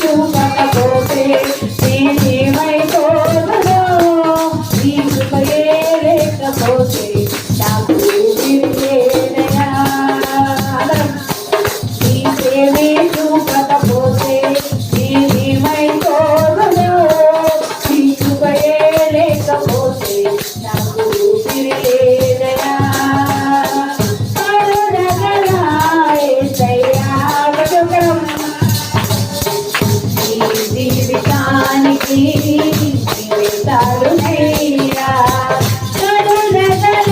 చూపకపోతే నేనేమైపోదునో నీ కృపయే లేకపోతే నాకు ఊపిరిలేదయా నీ ప్రేమే చూపకపోతే నేనేమైపోదునో నీ కృపయే లేకపోతే నాకు ఊపిరిలేదయా జీవితానికి జీవితాలునయ్యా కరుణగల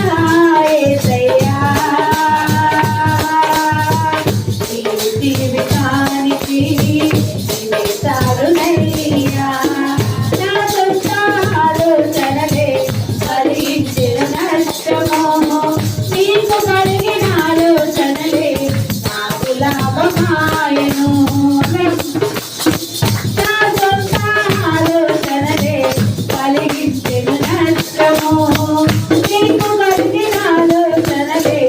యేసయ్యా జీవితానికి జీవితాలునయ్యా నా సొంత ఆలోచనలే కలిగించిన నష్టమో నీకు కలిగిన ఆలోచనలే నాకు లాభమాయను నీకు కలిగిన ఆలోచనలే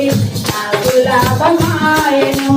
నాకు లాభమాయెను